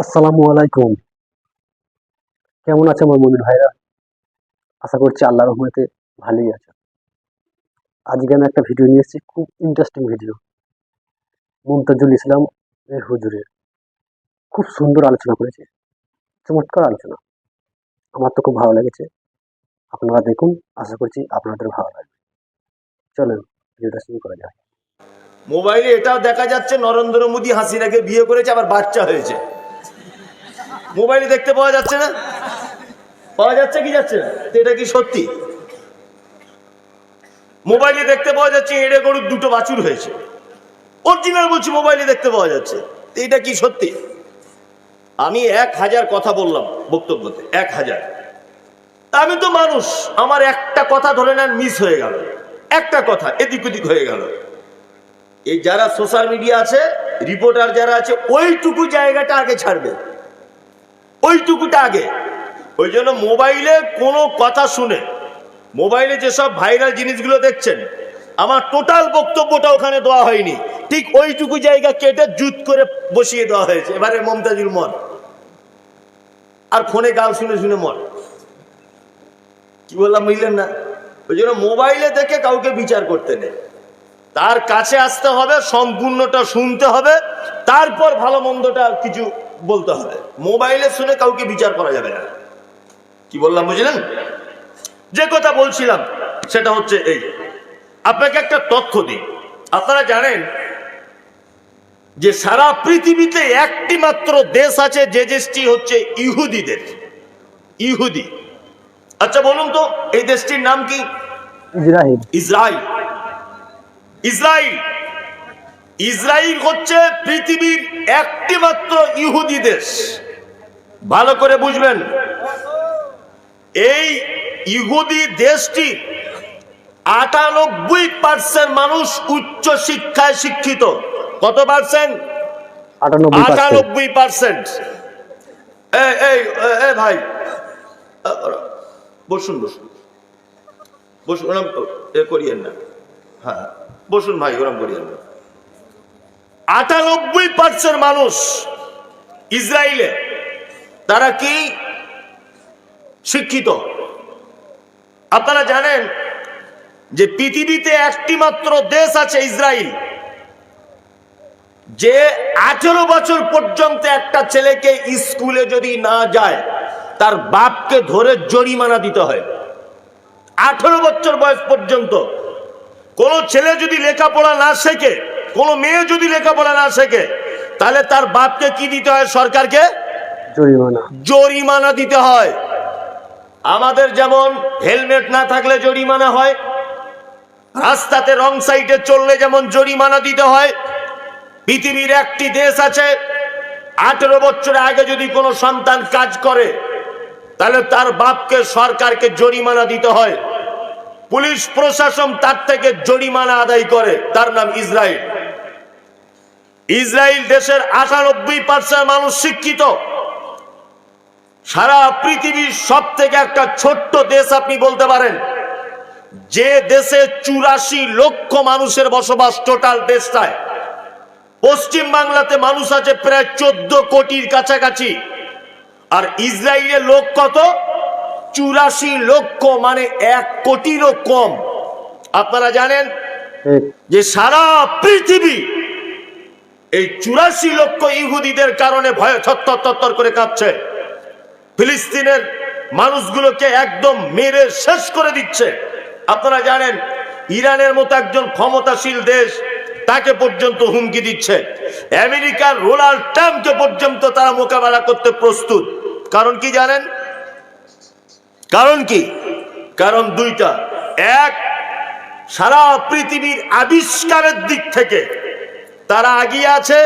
আসসালামু আলাইকুম। কেমন আছেন আমার মুমিন ভাইরা? আশা করছি আল্লাহর রহমতে ভালোই আছেন। আজকে আমি একটা ভিডিও নিয়ে এসেছি, খুব ইন্টারেস্টিং ভিডিও। মুমতাজুল ইসলাম এর হুজুরের খুব সুন্দর আলোচনা করেছে, চমৎকার আলোচনা। আমার তো খুব ভালো লেগেছে। আপনারা দেখুন, আশা করছি আপনাদের ভালো লাগবে। চলেন ভিডিওটা শুরু করা যাক। মোবাইলে এটাও দেখা যাচ্ছে নরেন্দ্র মোদী হাসিনাকে বিয়ে করেছে, আবার বাচ্চা হয়েছে। মোবাইলে দেখতে পাওয়া যাচ্ছে না? পাওয়া যাচ্ছে কি যাচ্ছে না? এটা কি সত্যি? মোবাইলে দেখতে পাওয়া যাচ্ছে এড়ে গরুর দুটো বাছুর হয়েছে। অরিজিনাল বলছি, মোবাইলে দেখতে পাওয়া যাচ্ছে। এটা কি সত্যি? আমি 1000 কথা বললাম বক্তব্যতে, 1000। আমি তো মানুষ, আমার একটা কথা ধরে নেন মিস হয়ে গেল, একটা কথা এদিক ওদিক হয়ে গেল। এই যারা সোশ্যাল মিডিয়া আছে, রিপোর্টার যারা আছে, ওইটুকু জায়গাটা আগে ছাড়বে, ওইটুকুটা আগে। ওই জন্য মোবাইলে কোনো কথা শুনে, মোবাইলে যেসব ভাইরাল জিনিসগুলো দেখছেন, আমার টোটাল বক্তব্যটা ওখানে দেওয়া হয়নি, ঠিক ওইটুকু জায়গা কেটে জুত করে বসিয়ে দেওয়া হয়েছে। এবারে মমতাজুল মন আর ফোনে গাল শুনে শুনে মন। কি বললাম বুঝলেন না? ওই জন্য মোবাইলে দেখে কাউকে বিচার করতে নেই, তার কাছে আসতে হবে, সম্পূর্ণটা শুনতে হবে, তারপর ভালো মন্দটা কিছু বলতে হবে। মোবাইলে শুনে কাউকে বিচার করা যাবে না। কি বললাম বুঝলেন? যে কথা বলছিলাম সেটা হচ্ছে এই, আপনাকে একটা তথ্য দিই। আপনারা জানেন যে সারা পৃথিবীতে একটি মাত্র দেশ আছে, যে দেশটি হচ্ছে ইহুদিদের, ইহুদি। আচ্ছা বলুন তো, এই দেশটির নাম কি? ইসরায়েল। ইসরায়েল। ইসরায়েল ইসরায়েল হচ্ছে পৃথিবীর একটি মাত্র ইহুদি দেশ। ভালো করে বুঝবেন, এই ইহুদি দেশটি 98% মানুষ উচ্চ শিক্ষায় শিক্ষিত। কত পার্সেন্ট? 98%। 98%। ভাই বসুন বসুন বসুন, ওরম করিয়েন না। হ্যাঁ বসুন ভাই, ওরম করিয়েন না। 98% মানুষ ইসরায়েলে, তারা কি শিক্ষিত? আপনারা জানেন যে পৃথিবীতে একটি মাত্র দেশ আছে ইসরায়েল, যে 18 বছর পর্যন্ত একটা ছেলেকে স্কুলে যদি না যায়, তার বাপকে ধরে জরিমানা দিতে হয়। 18 বছর বয়স পর্যন্ত কোন ছেলে যদি লেখাপড়া না শেখে, কোন মেয়ে যদি লেখাপড়া না শেখে, তাহলে তার বাপকে কি দিতে হয়? সরকারকে জরিমানা দিতে হয়। আমাদের যেমন হেলমেট না থাকলে জরিমানা হয়, রাস্তাতে রং সাইডে চললে যেমন জরিমানা দিতে হয়, পৃথিবীর একটি দেশ আছে 18 বছর আগে যদি কোনো সন্তান কাজ করে, তাহলে তার বাপকে, সরকারকে জরিমানা দিতে হয়। পুলিশ প্রশাসন তার থেকে জরিমানা আদায় করে, তার নাম ইসরায়েল। ইসরায়েল দেশের 98% মানুষ শিক্ষিত। সারা পৃথিবীর সব থেকে একটা ছোট্ট দেশ আপনি বলতে পারেন, যে দেশে 84 লক্ষ মানুষের বসবাস টোটাল দেশটায়। পশ্চিম বাংলাতে মানুষ আছে প্রায় 14 কোটির কাছাকাছি, আর ইসরায়েলের লোক কত? 84 লক্ষ, মানে 1 কোটিরও কম। আপনারা জানেন যে সারা পৃথিবী এই 84 লক্ষ ইহুদিদের কারণে ভয়ে থরথর করে কাঁপছে। ফিলিস্তিনের মানুষগুলোকে একদম মেরে শেষ করে দিচ্ছে। আপনারা জানেন ইরানের মতো একজন ক্ষমতাশীল দেশ, তাকে পর্যন্ত হুমকি দিচ্ছে। আমেরিকার ডোনাল্ড ট্রাম্পকে পর্যন্ত তারা মোকাবেলা করতে প্রস্তুত। কারণ কি জানেন? কারণ কি? কারণ দুইটা। এক, সারা পৃথিবীর আবিষ্কারের দিক থেকে তারা এগিয়ে আছে।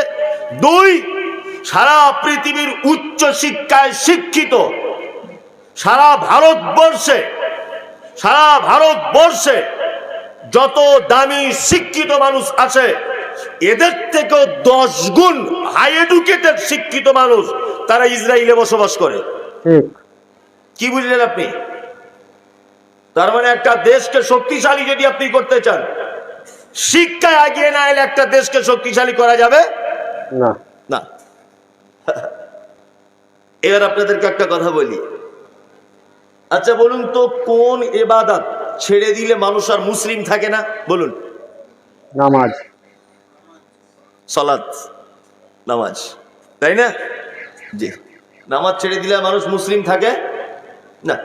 দুই, সারা পৃথিবীর উচ্চ শিক্ষায় শিক্ষিত। সারা ভারতবর্ষে যত দামি শিক্ষিত মানুষ আছে, এদের থেকেও 10 গুণ হাই এডুকেটেড শিক্ষিত মানুষ তারা ইসরায়েলে বসবাস করে। কি বুঝলেন আপনি? তার মানে একটা দেশকে শক্তিশালী যদি আপনি করতে চান, শিক্ষায় এগিয়ে না এলে একটা দেশকে শক্তিশালী করা যাবে না। এবার আপনাদেরকে একটা কথা বলি, আচ্ছা বলুন তো, কোন ইবাদত ছেড়ে দিলে মানুষ আর মুসলিম থাকে না? বলুন। নামাজ। সালাত, নামাজ, তাই না? জি, নামাজ ছেড়ে দিলে মানুষ মুসলিম থাকে না।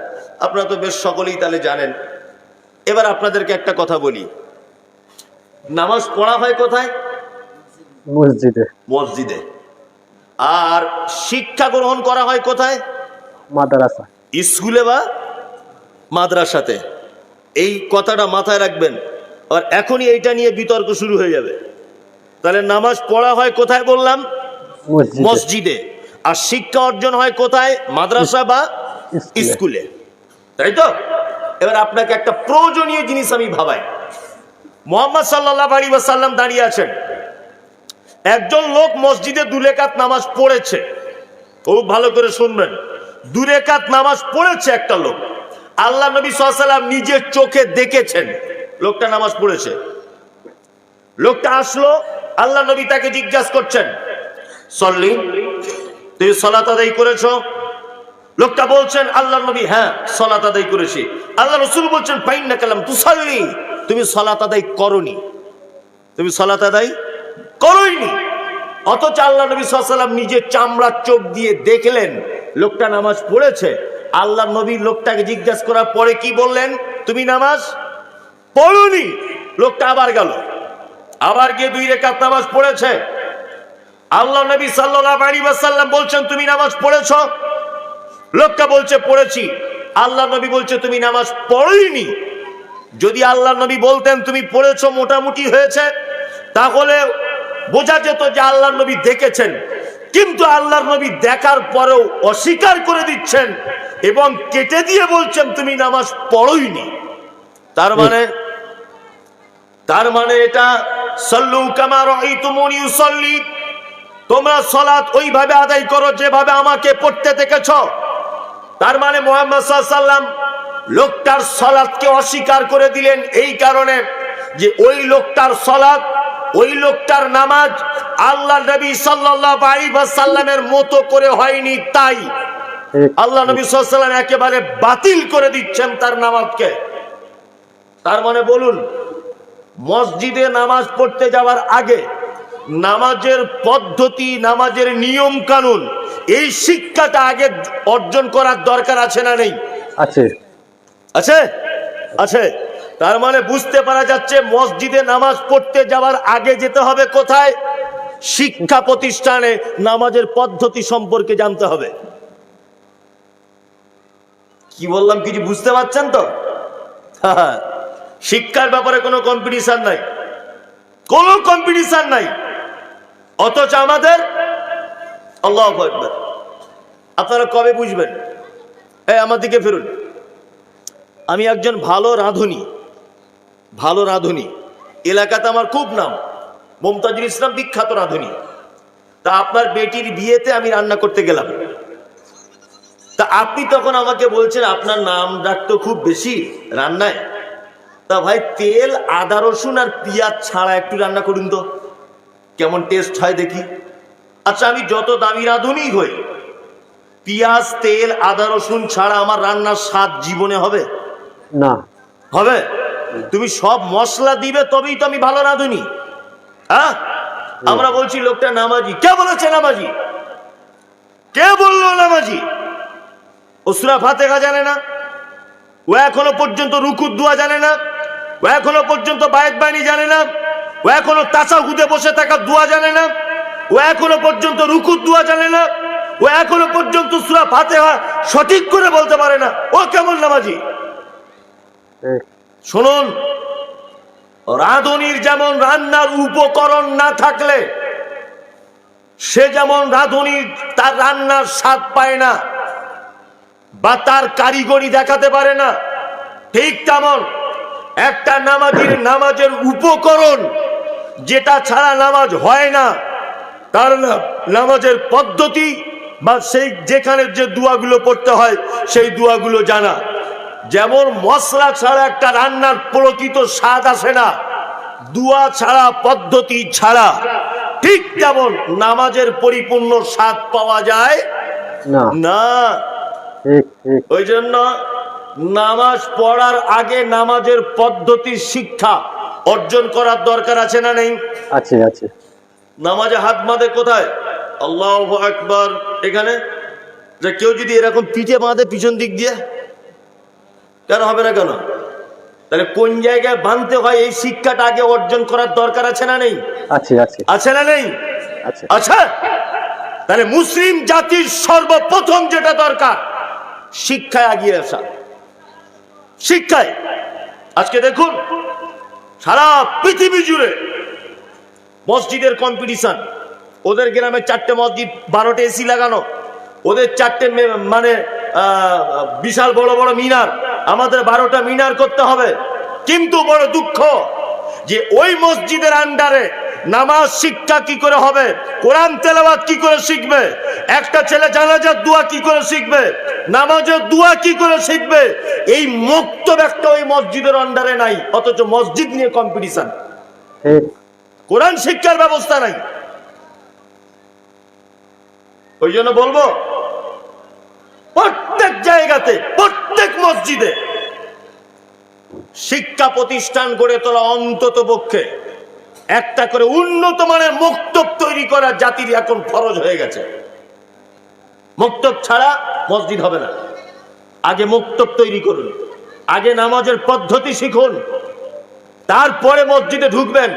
আপনারা তো বেশ সকলেই তাহলে জানেন। এবার আপনাদেরকে একটা কথা বলি, নামাজ পড়া হয় কোথায়? মসজিদে। মসজিদে। আর শিক্ষা গ্রহণ করা হয় কোথায়? মাদ্রাসা। স্কুলে বা মাদ্রাসাতে। এই কথাটা মাথায় রাখবেন, আর এখনই এইটা নিয়ে বিতর্ক শুরু হয়ে যাবে। তাহলে নামাজ পড়া হয় কোথায় বললাম? মসজিদে। আর শিক্ষা অর্জন হয় কোথায়? মাদ্রাসা বা স্কুলে, তাই তো? এবার আপনাকে একটা প্রয়োজনীয় জিনিস আমি ভাবাই। মুহাম্মদ সাল্লাল্লাহু আলাইহি ওয়াসাল্লাম দাঁড়িয়ে আছেন, একজন লোক মসজিদে 2 রাকাত নামাজ পড়েছে। খুব ভালো করে শুনবেন, 2 রাকাত নামাজ পড়েছে একটা লোক। আল্লাহ নবী সাল্লাল্লাহু আলাইহি ওয়াসাল্লাম নিজের চোখে দেখেছেন লোকটা নামাজ পড়েছে। লোকটা আসলো, আল্লাহ নবী তাকে জিজ্ঞাসা করছেন, সল্লি, তুই সালাত আদায় করেছো? লোকটা বলছেন, আল্লাহ নবী, হ্যাঁ সালাত আদায় করেছি। আল্লাহ রাসূল বলছেন, ফাইন্নাকা লাম তুসাল্লি, তুমি সালাত আদায় করোনি, তুমি সালাত আদায় করোইনি। অথচ আল্লাহ নবী সাল্লাল্লাহু আলাইহি ওয়াসাল্লাম নিজের চামড়ার চোখ দিয়ে দেখলেন লোকটা নামাজ পড়েছে। আল্লাহ নবী লোকটাকে জিজ্ঞাসা করার পরে কি বললেন? তুমি নামাজ পড়োনি। লোকটা আবার গেল, আবার গিয়ে 2 রাকাত নামাজ পড়েছে। আল্লাহ নবী সাল্লাল্লাহু আলাইহি ওয়াসাল্লাম বলছেন, তুমি নামাজ পড়েছো? লোকটা বলছে, পড়েছি। আল্লাহ নবী বলছে, তুমি নামাজ পড়োইনি। যদি আল্লাহ নবী বলতেন তুমি পড়েছো, মোটামুটি হয়েছে, তাহলে বোঝা যেত যে আল্লাহ নবী দেখেছেন। কিন্তু আল্লাহ নবী দেখার পরেও অস্বীকার করে দিচ্ছেন এবং কেটে দিয়ে বলছেন তুমি নামাজ পড়োইনি। তার মানে এটা সাল্লু কামা রাআইতুমুনি উসাল্লি, তোমরা সালাত ওইভাবে আদায় করো যেভাবে আমাকে পড়তে দেখেছো। তার মানে মুহাম্মদ সাল্লাল্লাহু আলাইহি ওয়াসাল্লাম লোকটার সালাতকে অস্বীকার করে দিলেন এই কারণে যে ওই লোকটার সালাত, ওই লোকটার নামাজ আল্লাহ নবী সাল্লাল্লাহু আলাইহি ওয়াসাল্লামের মতো করে হয়নি। তাই আল্লাহ নবী সাল্লাল্লাহু আলাইহি ওয়াসাল্লাম একেবারে বাতিল করে দিচ্ছেন তার নামাজকে। তার মানে বলুন, মসজিদে নামাজ পড়তে যাওয়ার আগে নামাজের পদ্ধতি, নামাজের নিয়ম কানুন, এই শিক্ষাটা আগে অর্জন করার দরকার আছে না নেই? আছে, আছে, আছে। তার মানে বুঝতে পারা যাচ্ছে মসজিদে নামাজ পড়তে যাওয়ার আগে যেতে হবে কোথায়? শিক্ষা প্রতিষ্ঠানে নামাজের পদ্ধতি সম্পর্কে জানতে হবে। কি বললাম কিছু বুঝতে পারছেন তো? শিক্ষার ব্যাপারে কোনো কম্পিটিশন নাই, কোনো কম্পিটিশন নাই। অথচ আমাদের, আল্লাহু আকবার, আপনারা কবে বুঝবেন? আমার দিকে ফিরুন। আমি একজন ভালো রাঁধুনি, এলাকাতে আমার খুব নাম, মুমতাজুল ইসলাম বিখ্যাত রাঁধুনি। তা আপনার বেটির বিয়েতে আমি রান্না করতে গেলাম। তা আপনি তখন আমাকে বলছেন আপনার নাম ডাক তো খুব বেশি রান্নায়, তা ভাই তেল, আদা, রসুন আর পেঁয়াজ ছাড়া একটু রান্না করুন তো, কেমন টেস্ট হয় দেখি। আচ্ছা, আমি যত দামি রাঁধুনি হই, পেঁয়াজ, তেল, আদা, রসুন ছাড়া আমার রান্নার স্বাদ জীবনে হবে না? হবে? তুমি সব মশলা দিবে তবেই তো আমি ভালো রাঁধুনি। হ্যাঁ, আমরা বলছি লোকটা নামাজি। কে বলেছে নামাজি? কে বললো নামাজি? ও সূরা ফাতিহা জানে না, ও এখনো পর্যন্ত রুকুর দোয়া জানে না, ও এখনো পর্যন্ত বায়াত বাণী জানে না, ও এখনো তাশাহুদে বসে থাকার দোয়া জানে না, ও এখনো পর্যন্ত রুকুর দোয়া জানে না, ও এখনো পর্যন্ত সূরা ফাতিহা সঠিক করে বলতে পারে না। ও কেমন নামাজি? শুনুন, রাঁধুনির যেমন রান্নার উপকরণ না থাকলে সে যেমন রাঁধুনির তার রান্নার স্বাদ পায় না বা তার কারিগরি দেখাতে পারে না, ঠিক তেমন একটা নামাজের উপকরণ যেটা ছাড়া নামাজ হয় না, তার নামাজের পদ্ধতি বা সেই যেখানে যে দোয়াগুলো পড়তে হয় সেই দোয়াগুলো জানা। যেমন মশলা ছাড়া একটা রান্নার প্রকৃত স্বাদ আসে না, দোয়া ছাড়া, পদ্ধতি ছাড়া, ঠিক তেমন নামাজের পরিপূর্ণ স্বাদ পাওয়া যায় না। না। ঠিক ঠিক। ওই জন্য নামাজ পড়ার আগে নামাজের পদ্ধতি শিক্ষা অর্জন করার দরকার আছে না নেই? আছে আছে। নামাজে হাত বাঁধে কোথায়? আল্লাহু আকবার এখানে। যে কেউ যদি এরকম পিঠে বাঁধে পিছন দিক দিয়ে, কেন হবে না কেন? তাহলে কোন জায়গায় বাঁধতে হয় এই শিক্ষাটা আগে অর্জন করার দরকার আছে না নেই? আছে আছে আছে না নেই? আছে। আচ্ছা, তাহলে মুসলিম জাতির সর্বপ্রথম যেটা দরকার শিক্ষায় এগিয়ে আসা। শিক্ষায় আজকে দেখুন সারা পৃথিবী জুড়ে মসজিদের কম্পিটিশন। ওদের গ্রামে 4টে মসজিদ, 12টে এসি লাগানো, ওদের 4টে মানে বিশাল বড় বড় মিনার, আমাদের 12টা মিনার করতে হবে। কিন্তু বড় দুঃখ যে ওই মসজিদের আন্ডারে নামাজ শিক্ষা কি করে হবে, কোরআন তেলাওয়াত কি করে শিখবে, একটা ছেলে জানাজার দোয়া কি করে শিখবে, নামাজের দোয়া কি করে শিখবে, এই মক্তব একটা ওই মসজিদের আন্ডারে নাই। অথচ মসজিদ নিয়ে কম্পিটিশন, কোরআন শিক্ষার ব্যবস্থা নাই। ওই জন্য বলবো প্রত্যেক জায়গাতে প্রত্যেক মসজিদে শিক্ষা প্রতিষ্ঠান গড়ে তোলা, অন্তত পক্ষে একটা করে উন্নত মানের মক্তব তৈরি করা জাতির এখন ফরজ হয়ে গেছে। মক্তব ছাড়া মসজিদ হবে না। আগে মক্তব তৈরি করুন, আগে নামাজের পদ্ধতি শিখুন, তারপরে মসজিদে ঢুকবেন।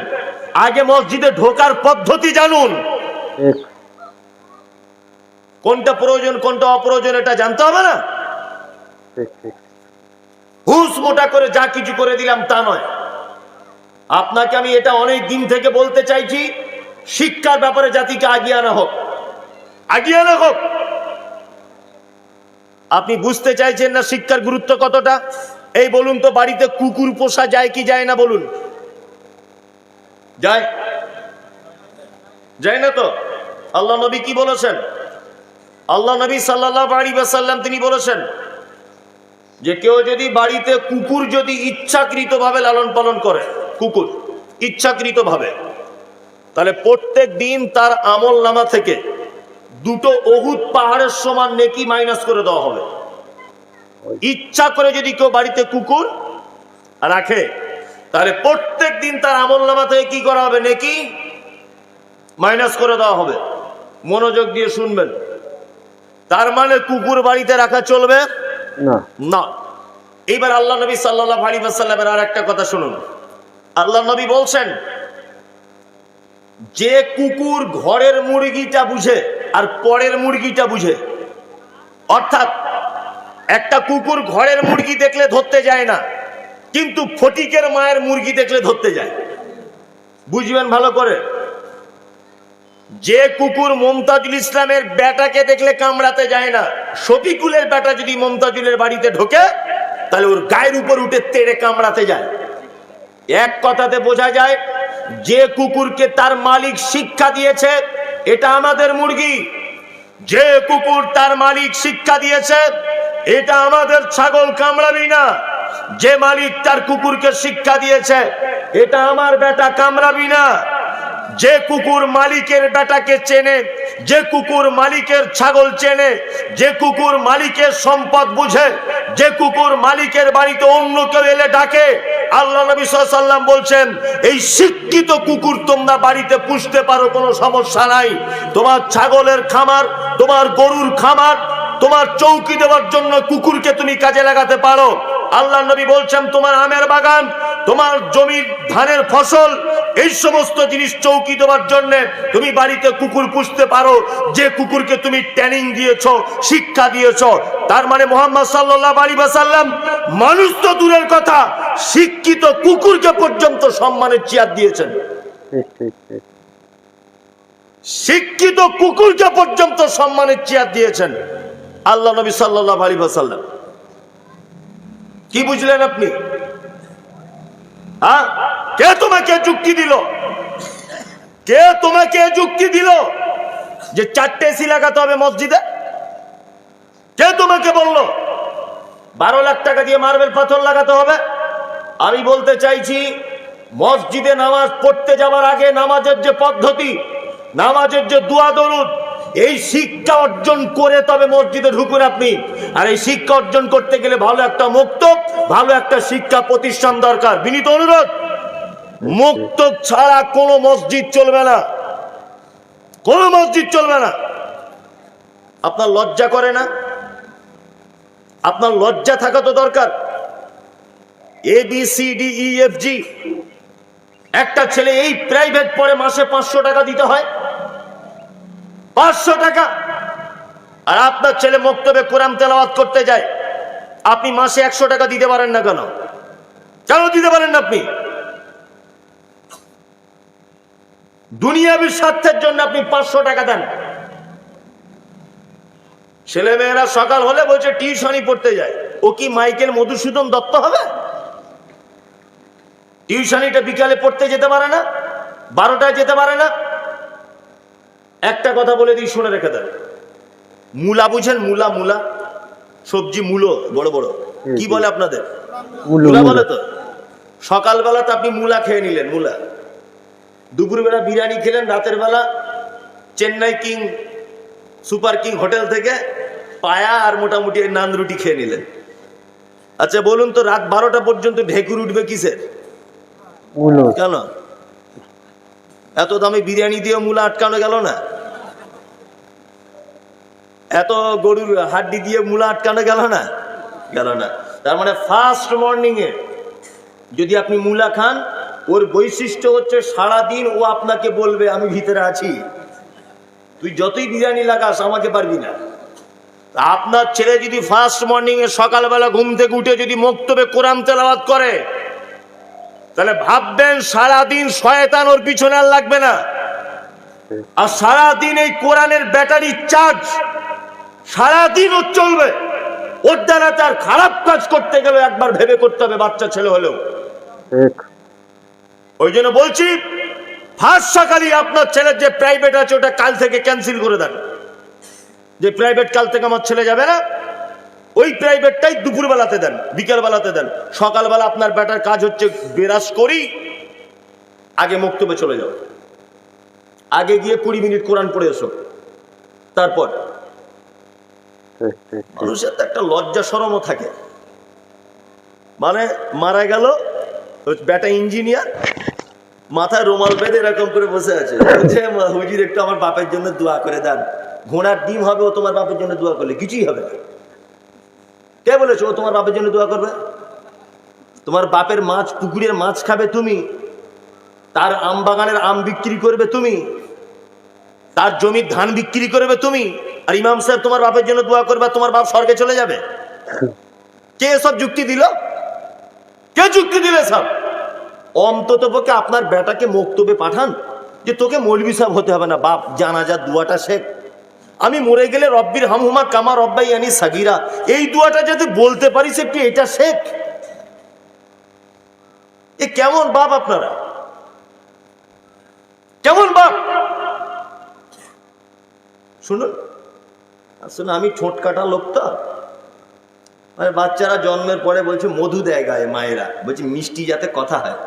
আগে মসজিদে ঢোকার পদ্ধতি জানুন, কোনটা প্রয়োজন কোনটা অপ্রয়োজন এটা জানতে হবে না। হুস মোটা করে যা কিছু করে দিলাম তা নয়। আপনাকে আমি এটা অনেক দিন থেকে বলতে চাইছি, শিক্ষার ব্যাপারে জাতিকে আগিয়ে আনা হোক, আগিয়ে আনা হোক। আপনি বুঝতে চাইছেন না শিক্ষার গুরুত্ব কতটা? এই বলুন তো, বাড়িতে কুকুর পোষা যায় কি যায় না বলুন? যায়? যায় না তো? আল্লাহ নবী কি বলেছেন? আল্লাহ নবী সাল্লাল্লাহু আলাইহি ওয়াসাল্লাম তিনি বলেছেন যে কেউ যদি বাড়িতে কুকুর যদি ইচ্ছাকৃতভাবে লালন পালন করে, কুকুর ইচ্ছাকৃতভাবে, তাহলে প্রত্যেক দিন তার আমল নামা থেকে 2টো উহুদ পাহাড়ের সমান নেকি মাইনাস করে দেওয়া হবে। ইচ্ছা করে যদি কেউ বাড়িতে কুকুর রাখে তাহলে প্রত্যেক দিন তার আমল নামা থেকে কি করা হবে? নেকি মাইনাস করে দেওয়া হবে। মনোযোগ দিয়ে শুনবেন। তার মানে কুকুর বাড়িতে রাখা চলবে না না। এইবার আল্লাহ নবী সাল্লাল্লাহু আলাইহি ওয়াসাল্লামের আর একটা কথা শুনুন। আল্লাহ নবী বলছেন যে কুকুর ঘরের মুরগিটা বুঝে আর পরের মুরগিটা বুঝে, অর্থাৎ একটা কুকুর ঘরের মুরগি দেখলে ধরতে যায় না, কিন্তু ফটিকের মায়ের মুরগি দেখলে ধরতে যায়। বুঝবেন ভালো করে। যে কুকুর মমতাজুল ইসলামের বেটাকে দেখলে কামড়াতে যায় না, শফিকুলের বেটা যদি মমতাজুলের বাড়িতে ঢোকে তাহলে ওর গায়ের উপর উঠে তেড়ে কামড়াতে যায়। এক কথাতে বোঝা যায় যে কুকুরকে তার মালিক শিক্ষা দিয়েছে এটা আমাদের মুরগি, যে কুকুর তার মালিক শিক্ষা দিয়েছে এটা আমাদের ছাগল কামড়াবি না, যে মালিক তার কুকুরকে শিক্ষা দিয়েছে এটা আমার বেটা কামড়াবি না, যে কুকুর মালিকের বেটাকে চেনে, যে কুকুর মালিকের ছাগল চেনে, যে কুকুর মালিকের সম্পদ বুঝে, যে কুকুর মালিকের বাড়িতে অন্য কেউ এলে ডাকে, আল্লাহ নবী সাল্লাল্লাহু আলাইহি ওয়াসাল্লাম বলছেন এই শিক্ষিত কুকুর তোমরা বাড়িতে পুষতে পারো, কোনো সমস্যা নাই। তোমার ছাগলের খামার, তোমার গরুর খামার, তোমার চৌকি দেওয়ার জন্য কুকুরকে তুমি কাজে লাগাতে পারো। আল্লাহ নবী বলছেন তোমার আমের বাগান, তোমার জমির ধানের ফসল, এই সমস্ত জিনিস চৌকি দেওয়ার জন্য তুমি বাড়িতে কুকুর পুষতে পারো, যে কুকুরকে তুমি ট্রেনিং দিয়েছো, শিক্ষা দিয়েছো। তার মানে মুহাম্মদ সাল্লাল্লাহু আলাইহি ওয়াসাল্লাম মানুষ তো দূরের কথা, শিক্ষিত কুকুরকে পর্যন্ত সম্মানের চেয়ার দিয়েছেন। শিক্ষিত কুকুরকে পর্যন্ত সম্মানের চেয়ার দিয়েছেন আল্লাহ নবী সাল্লাল্লাহু আলাইহি ওয়াসাল্লাম। কি বুঝলেন আপনি? হ্যাঁ, কে তোমাকে যুক্তি দিল? কে তোমাকে যুক্তি দিল যে 4টে এসি লাগাতে হবে মসজিদে? কে তোমাকে বলল 12 লাখ টাকা দিয়ে মার্বেল পাথর লাগাতে হবে? আমি বলতে চাইছি মসজিদে নামাজ পড়তে যাওয়ার আগে নামাজের যে পদ্ধতি, নামাজের যে দোয়া দরুদ, এই শিক্ষা অর্জন করে তবে মসজিদে ঢুকুন আপনি। আর এই শিক্ষা অর্জন করতে গেলে ভালো একটা মক্তব, ভালো একটা শিক্ষা প্রতিষ্ঠান দরকার। বিনীত অনুরোধ, মক্তব ছাড়া কোনো মসজিদ চলবে না, কোনো মসজিদ চলবে না। আপনার লজ্জা করে না? আপনার লজ্জা থাকা তো দরকার। ABCDEFG একটা ছেলে এই প্রাইভেট পড়ে মাসে 500 টাকা দিতে হয়, 500 টাকা। আর আপনার ছেলে মক্তবে কোরআন তেলাওয়াত করতে যায়, আপনি মাসে 100 টাকা দিতে পারেন না কেন? কেন দিতে পারেন না আপনি? দুনিয়াবী স্বার্থের জন্য আপনি 500 টাকা দেন। ছেলে মেয়েরা সকাল হলে বলছে টিউশনি পড়তে যায়, ও কি মাইকেল মধুসূদন দত্ত হবে? টিউশনিটা বিকালে পড়তে যেতে পারে না, 12টায় যেতে পারে না। একটা কথা বলে দিই, শুনে রেখে দেন। মূলা বুঝেন? মূলা, মূলা সবজি, মূলো বড় বড়, কি বলে আপনাদের? মূলা বলে তো। সকালবেলা তো আপনি মূলা খেয়ে নিলেন, মূলা। দুপুরবেলা বিরিয়ানি খেলেন, রাতের বেলা Chennai king, super king hotel থেকে পায়া আর মোটামুটি নান রুটি খেয়ে নিলেন। আচ্ছা বলুন তো, রাত 12টা পর্যন্ত ঢেকুর উঠবে কিসের? কেন? এত দামি বিরিয়ানি দিয়ে মূলা আটকানো গেল না? এত গরুর হাড্ডি দিয়ে মূলা আটকানো গেল না? গেল না। তার মানে ফার্স্ট মর্নিং এ যদি আপনি মূলা খান, ওর বৈশিষ্ট্য হচ্ছে সারাদিন ও আপনাকে বলবে আমি ভিতরে আছি, তুই যতই বিরিয়ানি লাগাস আমাকে পারবি না। আপনার ছেলে যদি ফার্স্ট মর্নিং এ সকালবেলা ঘুম থেকে উঠে যদি মক্তবে কোরআন তেলাওয়াত করে, তাহলে ভাববেন সারাদিন শয়তান ওর পিছনে আর লাগবে না। আর সারাদিন এই কোরআনের ব্যাটারি চার্জ সারাদিন ও চলবে। ওর দ্বারা তার খারাপ কাজ করতে গেলে একবার ভেবে করতে হবে, বাচ্চা ছেলে হলেও। ওই জন্য বলছি, ফার্স্ট সকালই আপনার ছেলের যে প্রাইভেট আছে ওটা কাল থেকে ক্যান্সেল করে দেন। যে প্রাইভেট কাল থেকে আমার ছেলে যাবে না, ওই প্রাইভেটটাই দুপুর বেলাতে দেন, বিকেল বেলাতে দেন। সকালবেলা আপনার বেটার কাজ হচ্ছে বেরাস করি আগে মক্তবে চলে যাও, আগে গিয়ে 20 মিনিট কোরআন পড়ে এসো। তারপর মানুষের তো একটা লজ্জা শরমও থাকে। মানে মারা গেল বেটা ইঞ্জিনিয়ার, মাথায় রুমাল বেঁধে এরকম করে বসে আছে, হুজুর একটু আমার বাপের জন্য দোয়া করে দেন। ঘোড়ার ডিম হবে ও তোমার বাপের জন্য দোয়া করলে? কিছুই হবে না। কে বলেছে ও তোমার বাপের জন্য দোয়া করবে? তোমার বাপের মাছ, পুকুরের মাছ খাবে তুমি, তার আম বাগানের আম বিক্রি করবে তুমি, তার জমির ধান বিক্রি করবে তুমি, আর ইমাম সাহেব তোমার বাপের জন্য দোয়া করবে, তোমার বাপ স্বর্গে চলে যাবে? কে সব যুক্তি দিল? কে যুক্তি দিলে সব? অন্তত পক্ষে আপনার বেটাকে মক্তবে পাঠান, যে তোকে মৌলভী সাহেব হতে হবে না, বাপ জানাজা দুয়াটা শেখ, আমি মরে গেলে রব্বির হামহুমা কামা রব্বাইয়ানি সাগীরা, এই দুয়াটা যদি বলতে পারিস একটু, এটা শেখ। এ কেমন বাপ আপনারা? কেমন বাপ? শুনুন, আসলে আমি ঠোঁট কাটা লোক তো, মানে বাচ্চারা জন্মের পরে বলছে মধু দেয় গায়ে মায়েরা, বলছে মিষ্টি যাতে কথা হয়।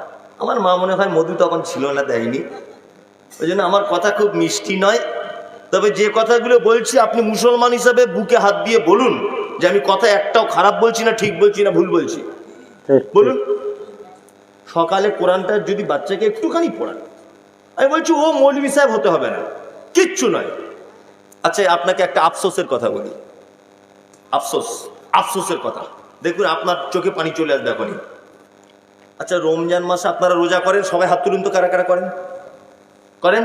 আমার মা মনে হয় মধু তখন ছিল না, দেয়নি। ওই জন্য আমার কথা খুব মিষ্টি নয়। তবে যে কথাগুলো বলছি আপনি মুসলমান হিসাবে বুকে হাত দিয়ে বলুন যে আমি কথা একটাও খারাপ বলছি না, ঠিক বলছি না, ভুল বলছি, বলুন। সকালে কোরআনটা যদি বাচ্চাকে একটুখানি পড়ান, আমি বলছি ও মৌলভী সাহেব হতে হবে না, কিচ্ছু নয়। আচ্ছা আপনাকে একটা আফসোসের কথা বলি, আফসোসের কথা। দেখুন আপনার চোখে পানি চলে আসবে এখনই। আচ্ছা রমজান মাসে আপনারা রোজা করেন, সবাই হাত তুলুন তো, কারা কারা করেন? করেন?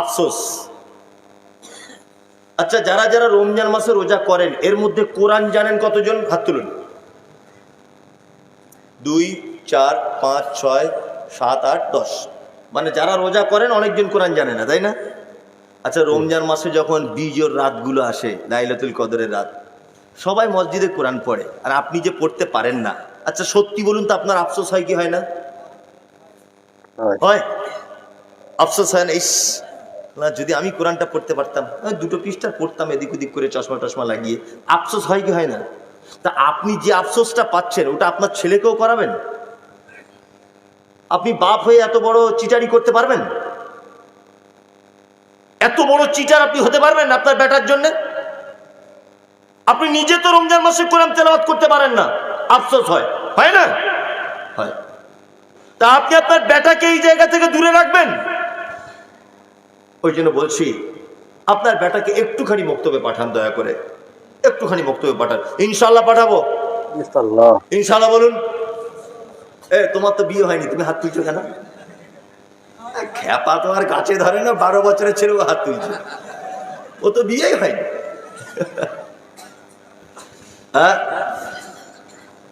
আফসোস। আচ্ছা যারা যারা রমজান মাসে রোজা করেন এর মধ্যে কোরআন জানেন কতজন? হাত তুলুন। 2, 4, 5, 6, 7, 8, 10। মানে যারা রোজা করেন অনেকজন কোরআন জানে না, তাই না? আচ্ছা রমজান মাসে যখন বিজোর রাতগুলো আসে, লাইলাতুল কদরের রাত, সবাই মসজিদে কোরআন পড়ে, আর আপনি যে পড়তে পারেন না, আচ্ছা সত্যি বলুন তো আপনার আফসোস হয় কি হয় না? হয়। আফসোস হয় না? ইস না, যদি আমি কোরআনটা পড়তে পারতাম, 2 পৃষ্ঠা পড়তাম এদিক ওদিক করে চশমা টশমা লাগিয়ে। আফসোস হয় কি হয় না? তা আপনি যে আফসোসটা পাচ্ছেন ওটা আপনার ছেলেকেও করাবেন? আপনি বাপ হয়ে এত বড় চিটারি করতে পারবেন? এত বড় চিটার আপনি হতে পারবেন আপনার বেটার জন্য? আপনি নিজে তো রমজান মাসে কোরআন তেলাওয়াত করতে পারেন না, আফসোস হয়, হয় না? হয়। তা আপনি আপনার বেটাকে এই জায়গা থেকে দূরে রাখবেন? ওই জন্য বলছি আপনার বেটাকে একটুখানি বক্তব্যে পাঠান, দয়া করে একটুখানি বক্তব্যে পাঠান। ইনশাল্লাহ পাঠাবো, ইনশাআল্লাহ। ইনশাল্লাহ বলুন। তোমার তো বিয়ে হয়নি, তুমি হাত তুলছো কেন? খ্যাপা তো আর গাছে ধরে না, 12 বছরের ছেলেও হাত তুলছে, ও তো বিয়েই হয়নি। হ্যাঁ,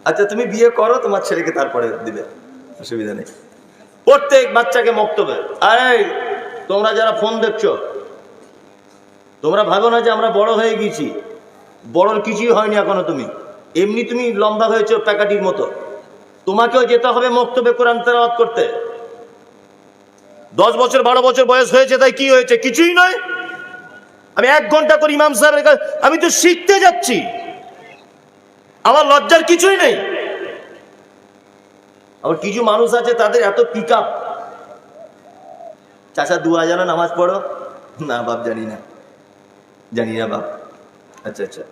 আচ্ছা তুমি বিয়ে করো, তোমার ছেলেকে তারপরে দিবে, অসুবিধা নেই। প্রত্যেক বাচ্চাকে বক্তব্য। আরে তোমরা যারা ফোন দেখছো, তোমরা ভাবো না যে আমরা বড় হয়ে গেছি, বড়র কিছুই হয়নি এখনো। তুমি এমনি তুমি লম্বা হয়েছো প্যাকাটির মতো, তোমাকেও যেতে হবে মক্তবে কোরআন তেলাওয়াত করতে। 10 বছর 12 বছর বয়স হয়েছে, তাই কি হয়েছে? কিছুই নয়। আমি 1 ঘন্টা করে ইমাম সাহেবের কাছে, আমি তো শিখতে যাচ্ছি, আমার লজ্জার কিছুই নেই। আবার কিছু মানুষ আছে তাদের এত পিক আপ, চাচা 2000 নামাজ পড়ো? না বাপ, জানি না, জানি না বাপ। আচ্ছা আচ্ছা,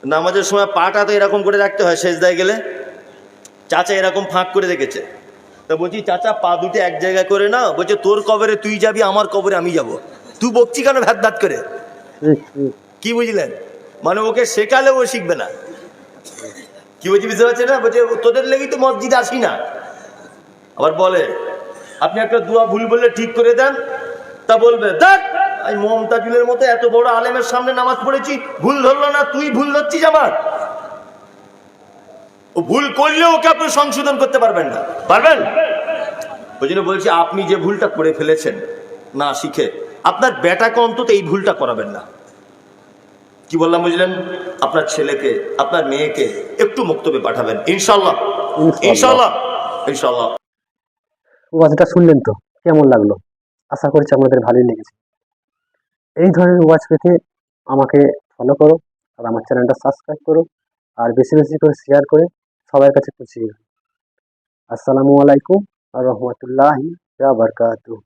নামাজের সময় পাটা তো এরকম করে রাখতে হয়, সেজদায় গেলে চাচা এরকম ফাঁক করে রেখেছে। তা বলছি চাচা পা দুটো এক জায়গায় করে না, বলছে তোর কবরে তুই যাবি, আমার কবরে আমি যাব। তুই বকছি কেন ভ্যাত ভ্যাত করে? কি বুঝলেন? মানে ওকে শেখালে ও শিখবে না। কি বলছি বুঝতে পারছে না? বলছে তোদের লেগেই তো মসজিদে আসি না। আবার বলে আপনি একটা দোয়া ভুল বললে ঠিক করে দেন, তা বলবে দেখ আমি মমতাজুলের মতো এত বড় আলেমের সামনে নামাজ পড়েছি, ভুল ধরলো না, তুই ভুল ধরছিস আমার। ও ভুল করলেও ওকে আপনি সংশোধন করতে পারবেন না, পারবেন? ওই জন্য বলছি আপনি যে ভুলটা করে ফেলেছেন না শিখে, আপনার বেটাকে অন্তত এই ভুলটা করাবেন না। কি বললাম বুঝলেন? আপনার ছেলেকে আপনার মেয়েকে একটু বক্তব্যে পাঠাবেন, ইনশাল্লাহ ইনশাল্লাহ ইনশাল্লাহ। ওয়াজটা শুনলেন তো কেমন লাগলো? আশা করছি আমাদের ভালোই লেগেছে। এই ধরনের ওয়াজ পেতে আমাকে ফলো করো, আর আমার চ্যানেলটা সাবস্ক্রাইব করো, আর বেশি বেশি করে শেয়ার করে সবার কাছে পৌঁছে দিও। আসসালামু আলাইকুম ওয়া রাহমাতুল্লাহি ওয়া বারাকাতুহু।